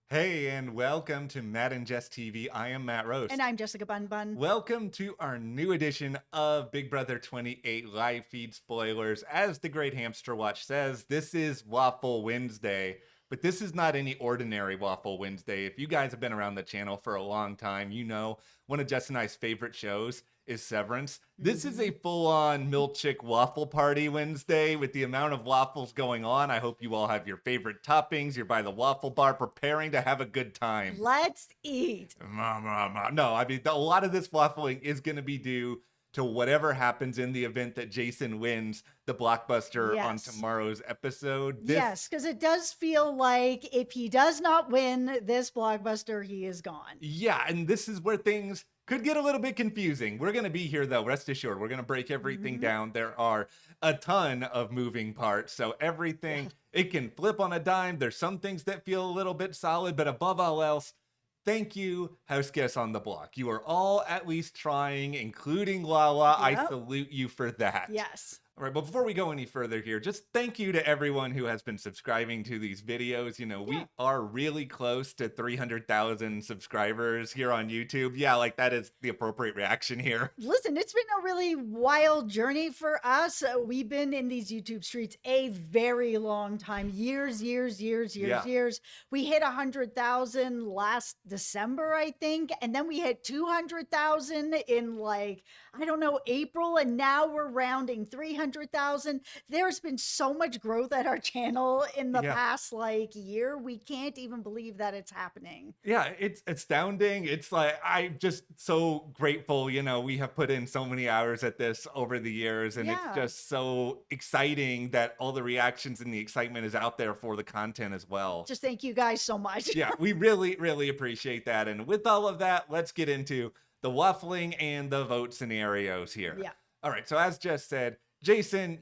Hey, and welcome to Matt and Jess TV. I am Matt Rose. And I'm Jessica Bun Bun. Welcome to our new edition of Big Brother 28 live feed spoilers. As the Great Hamster Watch says, this is Waffle Wednesday, but this is not any ordinary Waffle Wednesday. If you guys have been around the channel for a long time, you know one of Jess and I's favorite shows is Severance. This is a full-on milkshake waffle party Wednesday with the amount of waffles going on. I hope you all have your favorite toppings. You're by the waffle bar preparing to have a good time. Let's eat. No, I mean, a lot of this waffling is going to be due to whatever happens in the event that Jason wins the blockbuster on tomorrow's episode. Yes, because it does feel like if he does not win this blockbuster, he is gone. Yeah, and this is where things could get a little bit confusing. We're going to be here, though. Rest assured, we're going to break everything down. There are a ton of moving parts, so everything, it can flip on a dime. There's some things that feel a little bit solid, but above all else, thank you, house guests on the block. You are all at least trying, including Lala. I salute you for that. Yes. All right, but before we go any further here, just thank you to everyone who has been subscribing to these videos. You know, we are really close to 300,000 subscribers here on YouTube. Yeah, like that is the appropriate reaction here. Listen, it's been a really wild journey for us. We've been in these YouTube streets a very long time, years. We hit 100,000 last December, I think, and then we hit 200,000 in like, I don't know, April, and now we're rounding 300,000. There's been so much growth at our channel in the past like year. We can't even believe that it's happening. Yeah, it's astounding. It's like, I'm just so grateful. You know, we have put in so many hours at this over the years, and it's just so exciting that all the reactions and the excitement is out there for the content as well. Just thank you guys so much. Yeah, we really appreciate that. And with all of that, let's get into the waffling and the vote scenarios here. Yeah. All right, so as Jess said, Jason,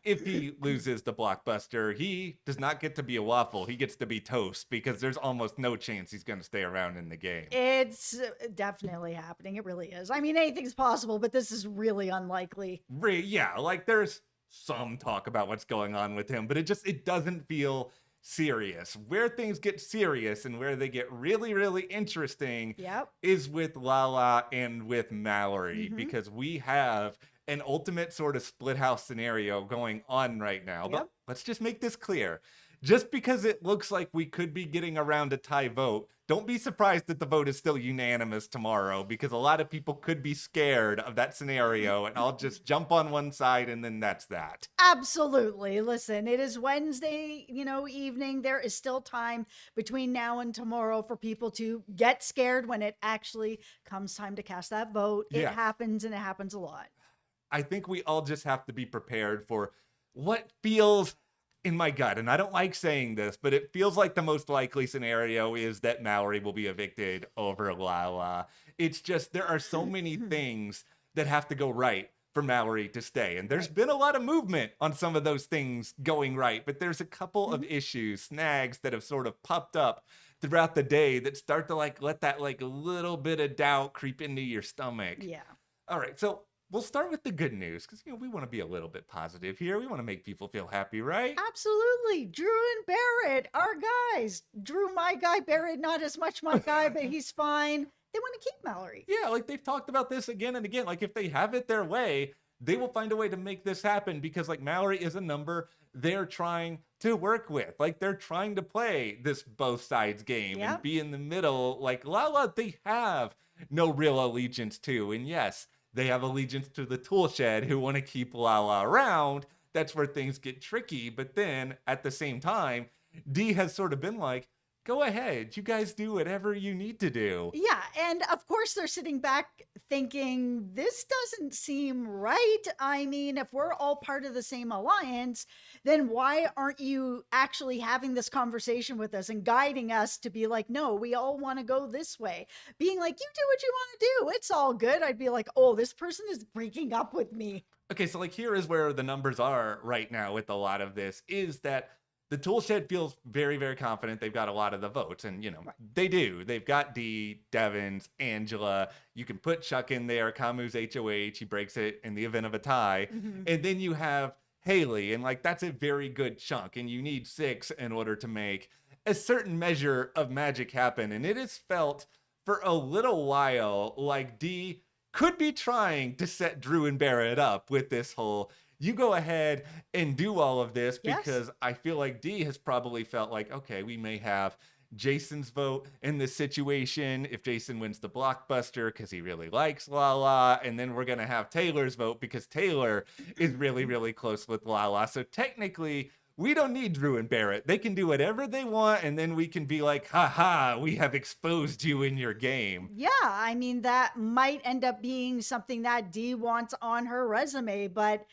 if he loses the blockbuster, he does not get to be a waffle. He gets to be toast because there's almost no chance he's going to stay around in the game. It's definitely happening. It really is. I mean, anything's possible, but this is really unlikely. Yeah, like there's some talk about what's going on with him, but it doesn't feel serious. Where things get serious and where they get really interesting is with Lala and with Mallory, because we have an ultimate sort of split house scenario going on right now. But let's just make this clear. Just because it looks like we could be getting around a tie vote, don't be surprised that the vote is still unanimous tomorrow, because a lot of people could be scared of that scenario, and I'll just jump on one side and then that's that. Absolutely. Listen, it is Wednesday, evening. There is still time between now and tomorrow for people to get scared when it actually comes time to cast that vote. It happens, and it happens a lot. I think we all just have to be prepared for what feels in my gut, and I don't like saying this, but it feels like the most likely scenario is that Mallory will be evicted over Lala. It's just, there are so many things that have to go right for Mallory to stay. And there's been a lot of movement on some of those things going right, but there's a couple of issues, snags that have sort of popped up throughout the day that start to let that little bit of doubt creep into your stomach. Yeah. All right, so we'll start with the good news, because we want to be a little bit positive here. We want to make people feel happy, right? Absolutely. Drew and Barrett, our guys. Drew, my guy. Barrett, not as much my guy, but he's fine. They want to keep Mallory. Yeah, they've talked about this again and again. If they have it their way, they will find a way to make this happen, because Mallory is a number they're trying to work with. They're trying to play this both sides game and be in the middle. Lala, they have no real allegiance to. And yes, they have allegiance to the tool shed, who want to keep Lala around. That's where things get tricky. But then at the same time, Dee has sort of been like, go ahead, you guys do whatever you need to do. Yeah, and of course they're sitting back thinking, this doesn't seem right. I mean, if we're all part of the same alliance, then why aren't you actually having this conversation with us and guiding us to be like, no, we all want to go this way. Being like, you do what you want to do. It's all good. I'd be like, oh, this person is breaking up with me. Okay, so here is where the numbers are right now with a lot of this, is that the tool shed feels very confident they've got a lot of the votes, and they do. They've got Dee, Devins, Angela. You can put Chuck in there. Camus HOH, he breaks it in the event of a tie. And then you have Haley, and that's a very good chunk, and you need 6 in order to make a certain measure of magic happen. And it has felt for a little while like Dee could be trying to set Drew and Barrett up with this whole, you go ahead and do all of this, because I feel like Dee has probably felt like, okay, we may have Jason's vote in this situation if Jason wins the blockbuster because he really likes Lala, and then we're going to have Taylor's vote because Taylor is really, really close with Lala. So technically, we don't need Drew and Barrett. They can do whatever they want, and then we can be like, haha, we have exposed you in your game. Yeah, I mean, that might end up being something that Dee wants on her resume, but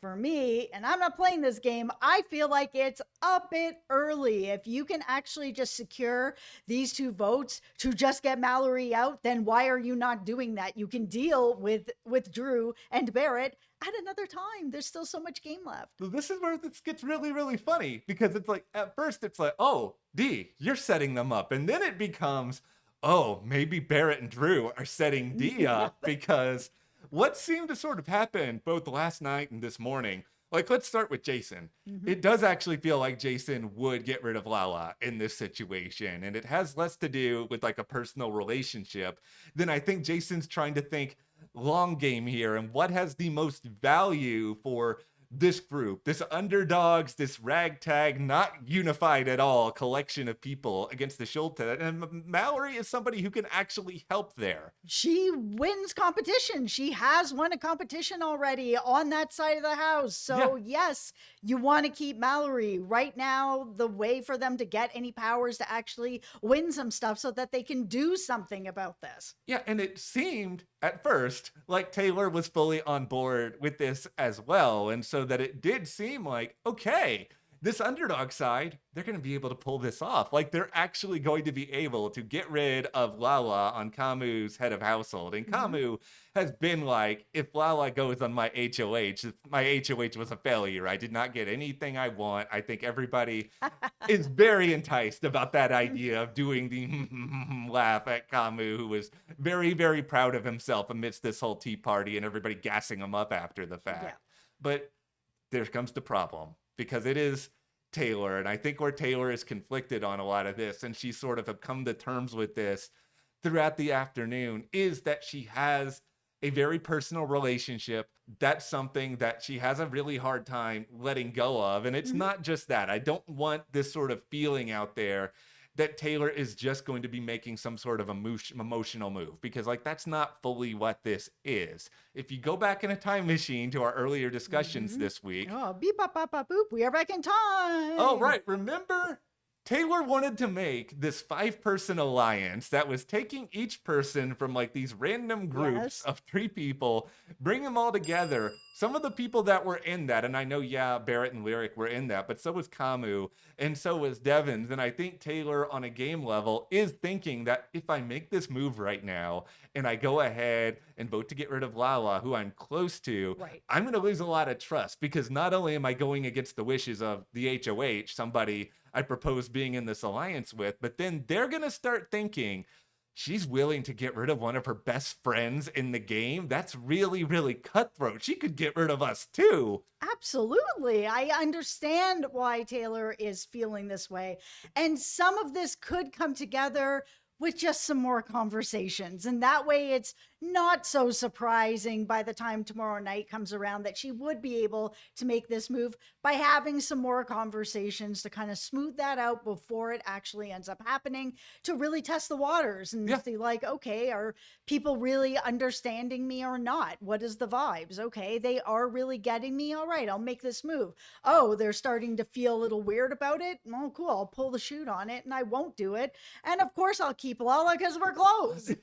for me, and I'm not playing this game, I feel like it's a bit early. If you can actually just secure these 2 votes to just get Mallory out, then why are you not doing that? You can deal with Drew and Barrett at another time. There's still so much game left. So this is where this gets really, really funny, because it's like, at first it's like, oh, Dee, you're setting them up. And then it becomes, oh, maybe Barrett and Drew are setting Dee up, because what seemed to sort of happen both last night and this morning, like, let's start with Jason. It does actually feel like Jason would get rid of Lala in this situation. And it has less to do with like a personal relationship than I think Jason's trying to think long game here and what has the most value for this group, this underdogs, this ragtag, not unified at all collection of people against the Schulte. And Mallory is somebody who can actually help there. She wins competition. She has won a competition already on that side of the house. So yes, you want to keep Mallory. Right now, the way for them to get any powers to actually win some stuff so that they can do something about this. Yeah, and it seemed at first like Taylor was fully on board with this as well. And so that it did seem like, okay, this underdog side, they're going to be able to pull this off. Like, they're actually going to be able to get rid of Lala on Kamu's head of household. And Kamu has been like, if Lala goes on my HOH was a failure. I did not get anything I want. I think everybody is very enticed about that idea of doing the laugh at Kamu, who was very, very proud of himself amidst this whole tea party and everybody gassing him up after the fact. Yeah. But there comes the problem, because it is Taylor. And I think where Taylor is conflicted on a lot of this, and she sort of have come to terms with this throughout the afternoon, is that she has a very personal relationship. That's something that she has a really hard time letting go of. And it's not just that. I don't want this sort of feeling out there that Taylor is just going to be making some sort of emotional move, because like, that's not fully what this is. If you go back in a time machine to our earlier discussions this week. Oh, beep, bop, bop, bop, boop. We are back in time. Oh, right. Remember, Taylor wanted to make this 5-person alliance that was taking each person from like these random groups of 3 people, bring them all together. Some of the people that were in that, and I know, Barrett and Lyric were in that, but so was Kamu, and so was Devins. And I think Taylor on a game level is thinking that if I make this move right now and I go ahead and vote to get rid of Lala, who I'm close to, I'm going to lose a lot of trust, because not only am I going against the wishes of the HOH, somebody I propose being in this alliance with, but then they're going to start thinking, she's willing to get rid of one of her best friends in the game. That's really, really cutthroat. She could get rid of us too. Absolutely. I understand why Taylor is feeling this way. And some of this could come together with just some more conversations. And that way it's not so surprising by the time tomorrow night comes around that she would be able to make this move by having some more conversations to kind of smooth that out before it actually ends up happening, to really test the waters and see like, okay, are people really understanding me or not? What is the vibes? Okay, they are really getting me. All right, I'll make this move. Oh, they're starting to feel a little weird about it. Oh, cool. I'll pull the chute on it and I won't do it. And of course I'll keep Lala because we're close.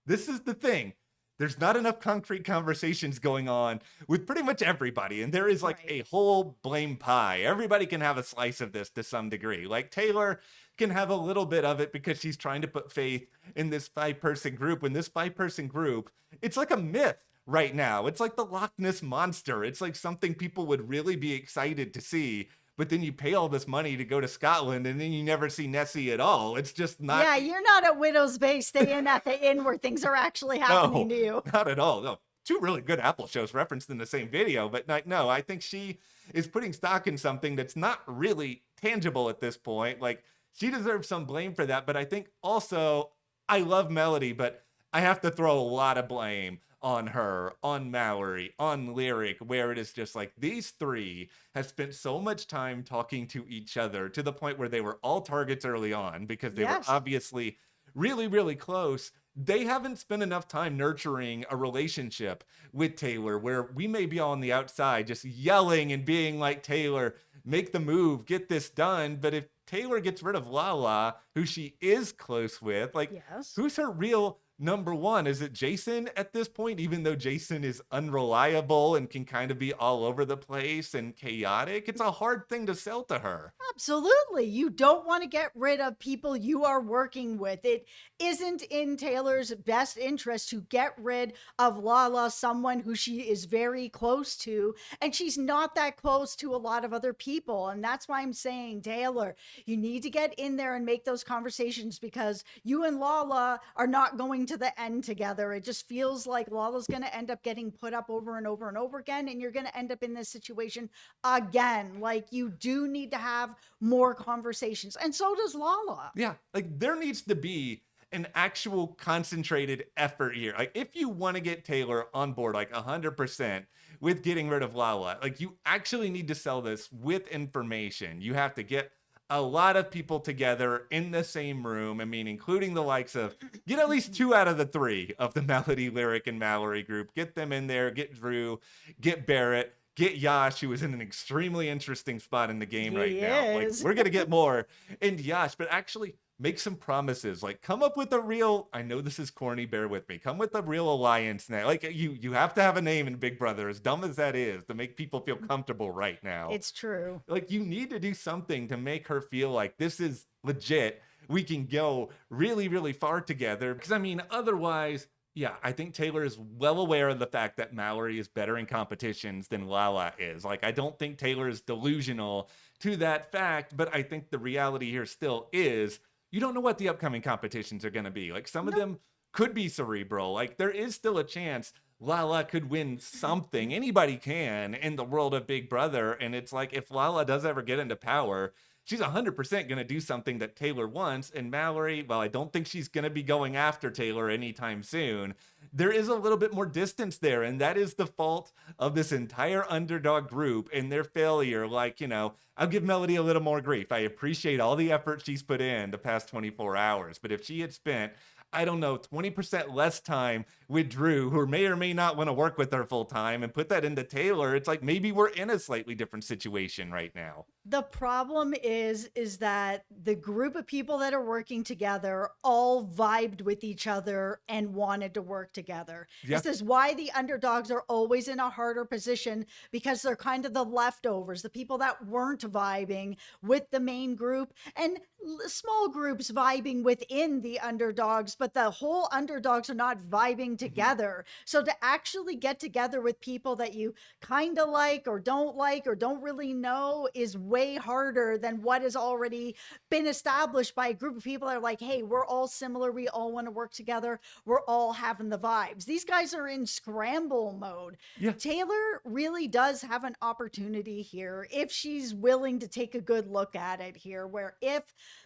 This is the thing. There's not enough concrete conversations going on with pretty much everybody. And there is like a whole blame pie. Everybody can have a slice of this to some degree. Like Taylor can have a little bit of it because she's trying to put faith in this 5-person group. When this 5-person group, it's like a myth right now. It's like the Loch Ness Monster. It's like something people would really be excited to see. But then you pay all this money to go to Scotland and then you never see Nessie at all. It's just not. Yeah, you're not at Widow's Bay staying at the inn where things are actually happening to you. Not at all. No. 2 really good Apple shows referenced in the same video. But no, I think she is putting stock in something that's not really tangible at this point. Like, she deserves some blame for that. But I think also, I love Melody, but I have to throw a lot of blame on her, on Mallory, on Lyric, where it is just like these three have spent so much time talking to each other to the point where they were all targets early on because they were Yes. obviously really, really close. They haven't spent enough time nurturing a relationship with Taylor where we may be on the outside just yelling and being like, Taylor, make the move, get this done. But if Taylor gets rid of Lala, who she is close with, like, Yes. who's her real number one? Is it Jason at this point, even though Jason is unreliable and can kind of be all over the place and chaotic? It's a hard thing to sell to her. Absolutely. You don't want to get rid of people you are working with. It isn't in Taylor's best interest to get rid of Lala, someone who she is very close to. And she's not that close to a lot of other people. And that's why I'm saying, Taylor, you need to get in there and make those conversations because you and Lala are not going to the end together. It just feels like Lala's going to end up getting put up over and over and over again. And you're going to end up in this situation again. Like, you do need to have more conversations. And so does Lala. Yeah, like there needs to be an actual concentrated effort here. Like if you want to get Taylor on board like 100% with getting rid of Lala, like you actually need to sell this with information. You have to get a lot of people together in the same room. I mean, including the likes of, get at least 2 out of the 3 of the Melody, Lyric, and Mallory group. Get them in there, get Drew, get Barrett, get Yash, who is in an extremely interesting spot in the game right now. Like, we're going to get more in Yash, but actually make some promises. Like, come up with a real, I know this is corny, bear with me. Come with a real alliance now. Like, you have to have a name in Big Brother, as dumb as that is, to make people feel comfortable right now. It's true. Like, you need to do something to make her feel like this is legit. We can go really, really far together. Because, I mean, otherwise, yeah, I think Taylor is well aware of the fact that Mallory is better in competitions than Lala is. Like, I don't think Taylor is delusional to that fact, but I think the reality here still is you don't know what the upcoming competitions are going to be. Like, some of them could be cerebral. Like, there is still a chance Lala could win something. Anybody can in the world of Big Brother. And it's like, if Lala does ever get into power, she's 100% going to do something that Taylor wants. And Mallory, well, I don't think she's going to be going after Taylor anytime soon. There is a little bit more distance there. And that is the fault of this entire underdog group and their failure. Like, you know, I'll give Melody a little more grief. I appreciate all the effort she's put in the past 24 hours. But if she had spent, I don't know, 20% less time with Drew, who may or may not want to work with her full time, and put that into Taylor, it's like maybe we're in a slightly different situation right now. The problem is that the group of people that are working together all vibed with each other and wanted to work together. Yeah. This is why the underdogs are always in a harder position, because they're kind of the leftovers, the people that weren't vibing with the main group, and small groups vibing within the underdogs, but the whole underdogs are not vibing together. So to actually get together with people that you kind of like or don't really know is way harder than what has already been established by a group of people that are like, hey, we're all similar, we all want to work together, we're all having the vibes. These guys are in scramble mode. Yeah. Taylor really does have an opportunity here if she's willing to take a good look at it here, where if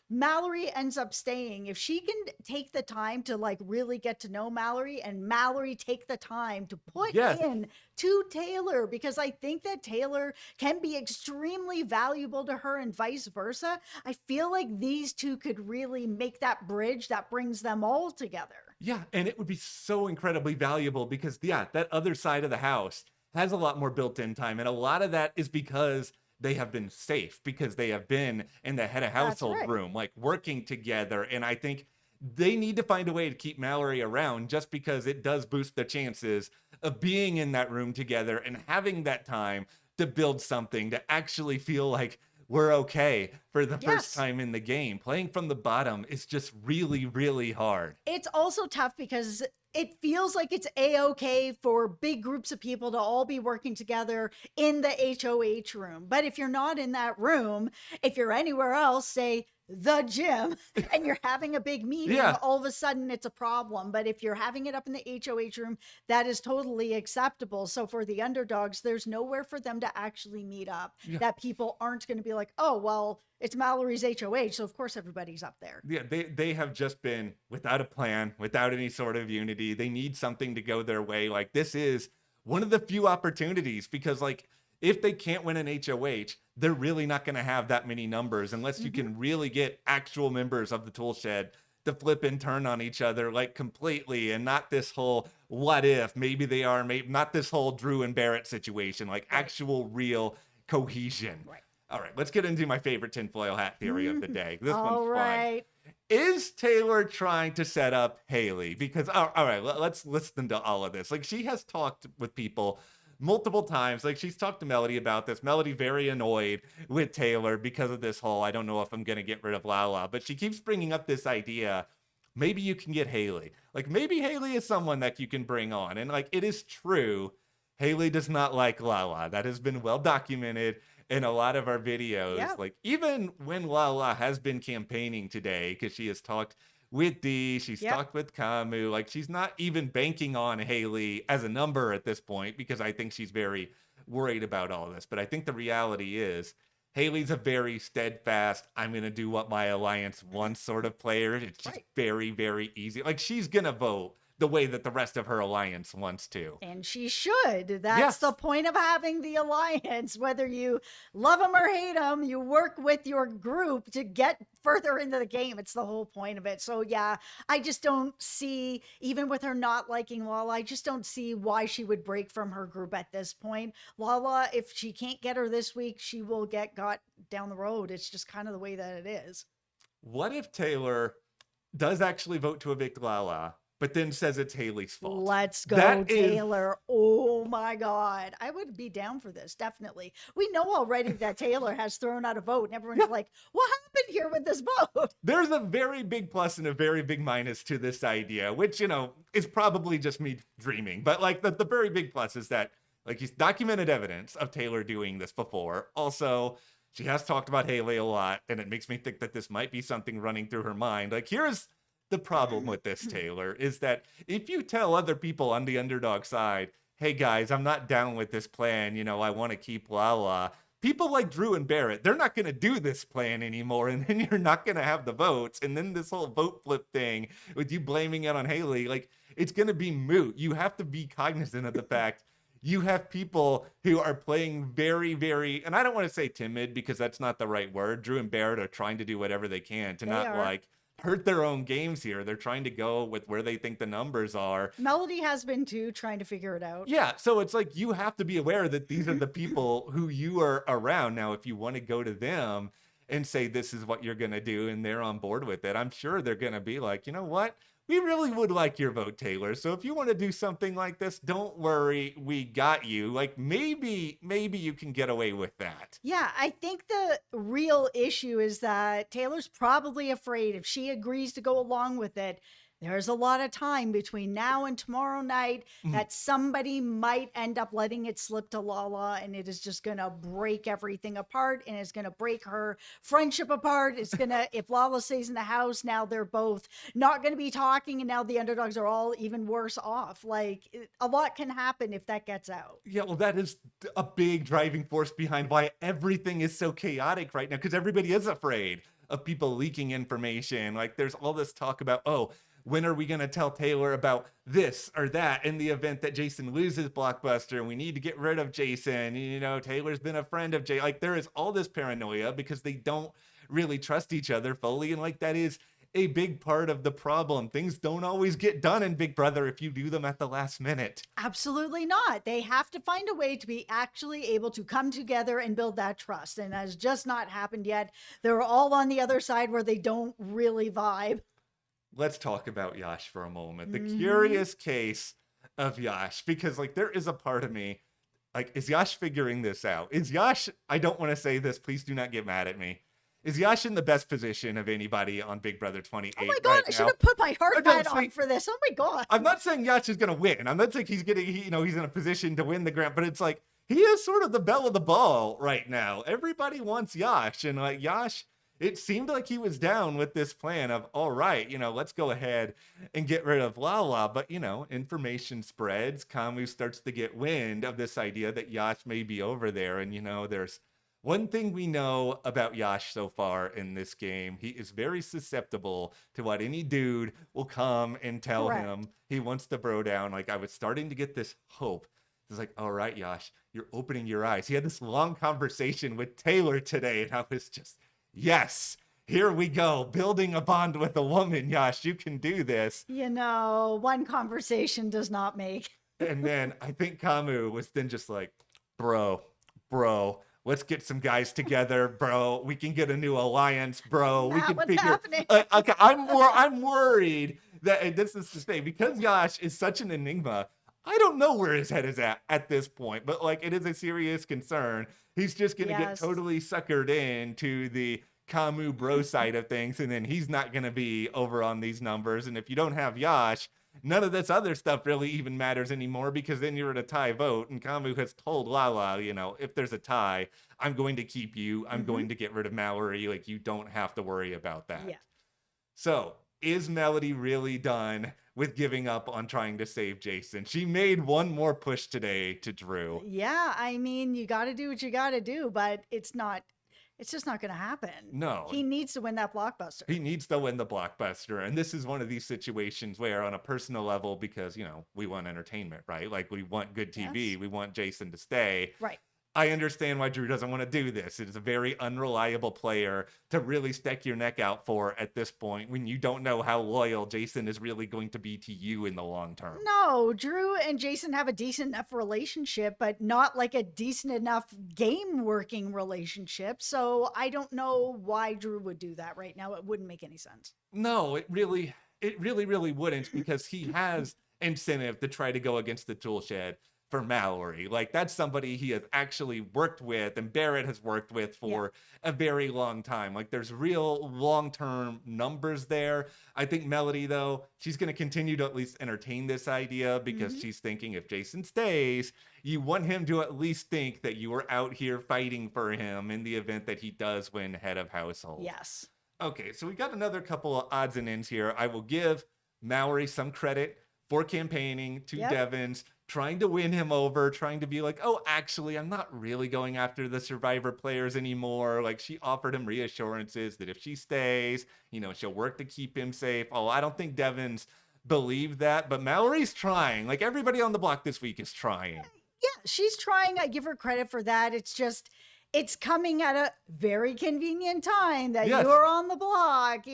Mallory ends up staying, if she can take the time to like really get to know Mallory, and Mallory take the time to put in to Taylor, because I think that Taylor can be extremely valuable to her and vice versa. I feel like these two could really make that bridge that brings them all together. Yeah, and it would be so incredibly valuable because, yeah, that other side of the house has a lot more built-in time, and a lot of that is because they have been safe, because they have been in the head of household room, like working together. And I think they need to find a way to keep Mallory around, just because it does boost the chances of being in that room together and having that time to build something, to actually feel like we're okay for the first time in the game. Playing from the bottom is just really, really hard. It's also tough because it feels like it's a-okay for big groups of people to all be working together in the HOH room. But if you're not in that room, if you're anywhere else, say the gym and you're having a big meeting, all of a sudden it's a problem. But if you're having it up in the HOH room, that is totally acceptable. So for the underdogs, there's nowhere for them to actually meet up that people aren't going to be like, oh, well, it's Mallory's HOH. So of course everybody's up there. Yeah, they have just been without a plan, without any sort of unity. They need something to go their way. Like, this is one of the few opportunities, because like, if they can't win an HOH, they're really not going to have that many numbers unless you can really get actual members of the tool shed to flip and turn on each other like completely, and not this whole what if, maybe they are, maybe not, this whole Drew and Barrett situation, like actual real cohesion. Right. All right, let's get into my favorite tinfoil hat theory of the day. This one's fun. Is Taylor trying to set up Haley? Because, all right, let's listen to all of this. Like, she has talked with people multiple times. Like, she's talked to Melody about this. Melody very annoyed with Taylor because of this whole, I don't know if I'm going to get rid of Lala. But she keeps bringing up this idea, maybe you can get Haley. Like, maybe Haley is someone that you can bring on. And, like, it is true, Haley does not like Lala. That has been well documented in a lot of our videos. Yeah. Like, even when Lala has been campaigning today, because she has talked with Dee, she's talked with Camu, like, she's not even banking on Haley as a number at this point, because I think she's very worried about all this. But I think the reality is Haley's a very steadfast, I'm going to do what my alliance wants sort of player. It's just very, very easy. Like, she's going to vote the way that the rest of her alliance wants to. And she should. That's the point of having the alliance. Whether you love them or hate them, you work with your group to get further into the game. It's the whole point of it. So yeah, I just don't see, even with her not liking Lala, I just don't see why she would break from her group at this point. Lala, if she can't get her this week, she will get got down the road. It's just kind of the way that it is. What if Taylor does actually vote to evict Lala, but then says it's Haley's fault? Let's go, Taylor. Oh my God. I would be down for this, definitely. We know already that Taylor has thrown out a vote, and everyone's like, what happened here with this vote? There's a very big plus and a very big minus to this idea, which, you know, is probably just me dreaming. But like, the very big plus is that, like, he's documented evidence of Taylor doing this before. Also, she has talked about Haley a lot, and it makes me think that this might be something running through her mind. Like, here's the problem with this, Taylor, is that if you tell other people on the underdog side, hey guys, I'm not down with this plan, you know, I want to keep Lala, people like Drew and Barrett, they're not going to do this plan anymore, and then you're not going to have the votes, and then this whole vote flip thing with you blaming it on Haley, like, it's going to be moot. You have to be cognizant of the fact you have people who are playing very, very, and I don't want to say timid, because that's not the right word. Drew and Barrett are trying to do whatever they can to like hurt their own games here. They're trying to go with where they think the numbers are. Melody has been too, trying to figure it out. Yeah, so it's like, you have to be aware that these are the people who you are around. Now, if you want to go to them and say this is what you're going to do and they're on board with it, I'm sure they're going to be like, you know what? We really would like your vote, Taylor. So if you want to do something like this, don't worry, we got you. Like, maybe you can get away with that. Yeah, I think the real issue is that Taylor's probably afraid if she agrees to go along with it, there's a lot of time between now and tomorrow night that somebody might end up letting it slip to Lala, and it is just going to break everything apart, and it's going to break her friendship apart. It's going to, if Lala stays in the house, now they're both not going to be talking, and now the underdogs are all even worse off. Like, a lot can happen if that gets out. Yeah, well, that is a big driving force behind why everything is so chaotic right now, because everybody is afraid of people leaking information. Like, there's all this talk about, oh, when are we going to tell Taylor about this or that in the event that Jason loses Blockbuster? We need to get rid of Jason. You know, Taylor's been a friend of Jay. Like, there is all this paranoia because they don't really trust each other fully. And like, that is a big part of the problem. Things don't always get done in Big Brother if you do them at the last minute. Absolutely not. They have to find a way to be actually able to come together and build that trust. And that has just not happened yet. They're all on the other side where they don't really vibe. Let's talk about Yash for a moment. The curious case of Yash, because like, there is a part of me, like, is Yash figuring this out? Is Yash, I don't want to say this, please do not get mad at me. Is Yash in the best position of anybody on Big Brother 28 Oh my God, I should have put my heart pad on for this. Oh my God. I'm not saying Yash is going to win. I'm not saying he's getting, you know, he's in a position to win the grant, but it's like, he is sort of the belle of the ball right now. Everybody wants Yash, and like, Yash it seemed like he was down with this plan of, all right, let's go ahead and get rid of Lala. But, information spreads. Kamu starts to get wind of this idea that Yash may be over there. And, there's one thing we know about Yash so far in this game. He is very susceptible to what any dude will come and tell him he wants to bro down. Like, I was starting to get this hope. It's like, all right, Yash, you're opening your eyes. He had this long conversation with Taylor today, and I was just, yes, here we go. Building a bond with a woman, Yash, you can do this. One conversation does not make. And then I think Kamu was then just like, bro, let's get some guys together, bro. We can get a new alliance, bro. We can what's happening? Okay, I'm worried that, and this is to say, because Yash is such an enigma, I don't know where his head is at this point, but like, it is a serious concern. He's just going to get totally suckered into the Kamu bro side of things, and then he's not going to be over on these numbers. And if you don't have Yash, none of this other stuff really even matters anymore, because then you're at a tie vote, and Kamu has told Lala, if there's a tie, I'm going to keep you. I'm going to get rid of Mallory. Like, you don't have to worry about that. Yeah. So, is Melody really done with giving up on trying to save Jason? She made one more push today to Drew. Yeah, I mean, you got to do what you got to do, but it's just not going to happen. No. He needs to win that blockbuster. He needs to win the blockbuster. And this is one of these situations where, on a personal level, because, we want entertainment, right? Like, we want good TV. Yes. We want Jason to stay. Right. I understand why Drew doesn't want to do this. It is a very unreliable player to really stick your neck out for at this point, when you don't know how loyal Jason is really going to be to you in the long term. No, Drew and Jason have a decent enough relationship, but not like a decent enough game working relationship. So I don't know why Drew would do that right now. It wouldn't make any sense. No, it really wouldn't, because he has incentive to try to go against the tool shed for Mallory. Like, that's somebody he has actually worked with, and Barrett has worked with for a very long time. Like, there's real long-term numbers there. I think Melody, though, she's going to continue to at least entertain this idea, because she's thinking, if Jason stays, you want him to at least think that you are out here fighting for him in the event that he does win head of household. Yes. Okay, so we got another couple of odds and ends here. I will give Mallory some credit for campaigning to Devins, trying to win him over, trying to be like, oh, actually, I'm not really going after the Survivor players anymore. Like, she offered him reassurances that if she stays, she'll work to keep him safe. Oh, I don't think Devins believed that, but Mallory's trying. Like, everybody on the block this week is trying. Yeah, she's trying. I give her credit for that. It's coming at a very convenient time that you're on the block.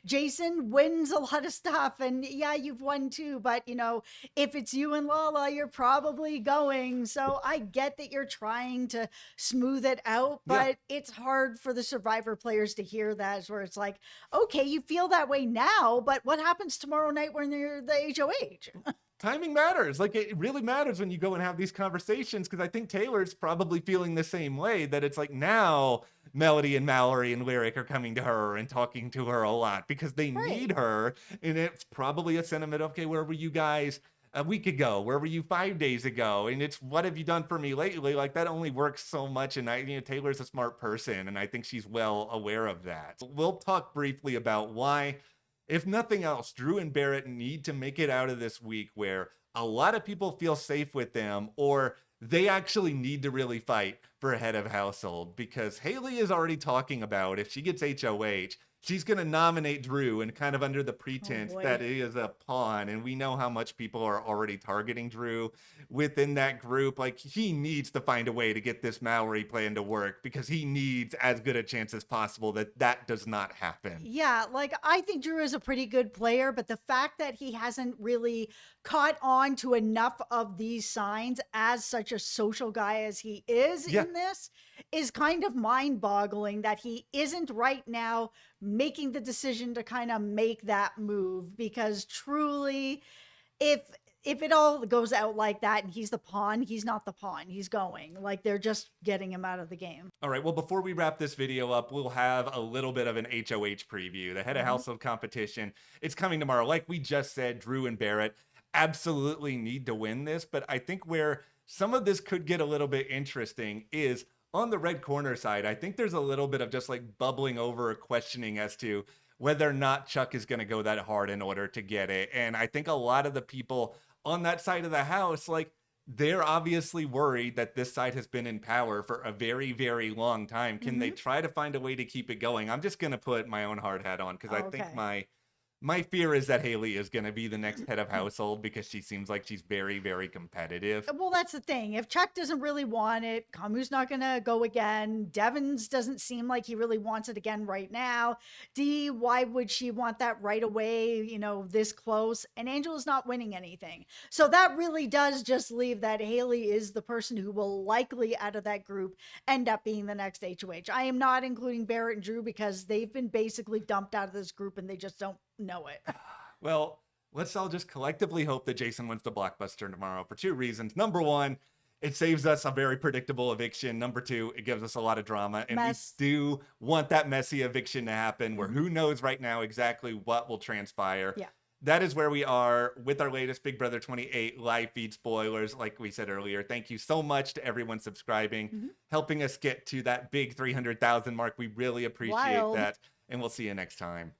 Jason wins a lot of stuff, and yeah, you've won too, but if it's you and Lala, you're probably going. So I get that you're trying to smooth it out, but it's hard for the Survivor players to hear that, where it's like, okay, you feel that way now, but what happens tomorrow night when you're the HOH? Timing matters. Like, it really matters when you go and have these conversations, because I think Taylor's probably feeling the same way, that it's like, now Melody and Mallory and Lyric are coming to her and talking to her a lot because they need her. And it's probably a sentiment, okay, where were you guys a week ago? Where were you 5 days ago? And it's, what have you done for me lately? Like, that only works so much. And Taylor's a smart person, and I think she's well aware of that. We'll talk briefly about why, if nothing else, Drew and Barrett need to make it out of this week where a lot of people feel safe with them, or they actually need to really fight for a head of household, because Haley is already talking about, if she gets HOH, she's going to nominate Drew, and kind of under the pretense that he is a pawn. And we know how much people are already targeting Drew within that group. Like, he needs to find a way to get this Mallory plan to work, because he needs as good a chance as possible that does not happen. Yeah, like, I think Drew is a pretty good player, but the fact that he hasn't really caught on to enough of these signs as such a social guy as he is in this is kind of mind-boggling, that he isn't right now making the decision to kind of make that move. Because truly, if it all goes out like that and he's the pawn, he's not the pawn, he's going. Like, they're just getting him out of the game. All right, well, before we wrap this video up, we'll have a little bit of an HOH preview. The head of household competition, it's coming tomorrow. Like we just said, Drew and Barrett absolutely need to win this, but I think where some of this could get a little bit interesting is on the red corner side, I think there's a little bit of just like bubbling over questioning as to whether or not Chuck is going to go that hard in order to get it. And I think a lot of the people on that side of the house, like, they're obviously worried that this side has been in power for a very, very long time. Can they try to find a way to keep it going? I'm just going to put my own hard hat on because I think my fear is that Haley is going to be the next head of household because she seems like she's very, very competitive. Well, that's the thing. If Chuck doesn't really want it, Kamu's not going to go again. Devon's doesn't seem like he really wants it again right now. Dee, why would she want that right away, you know, this close? And Angela's not winning anything. So that really does just leave that Haley is the person who will likely, out of that group, end up being the next HOH. I am not including Barrett and Drew because they've been basically dumped out of this group and they just don't know it. Well, let's all just collectively hope that Jason wins the blockbuster tomorrow for two reasons. Number one, it saves us a very predictable eviction. Number two, it gives us a lot of drama. And we do want that messy eviction to happen where who knows right now exactly what will transpire. Yeah. That is where we are with our latest Big Brother 28 live feed spoilers. Like we said earlier, thank you so much to everyone subscribing, helping us get to that big 300,000 mark. We really appreciate that. And we'll see you next time.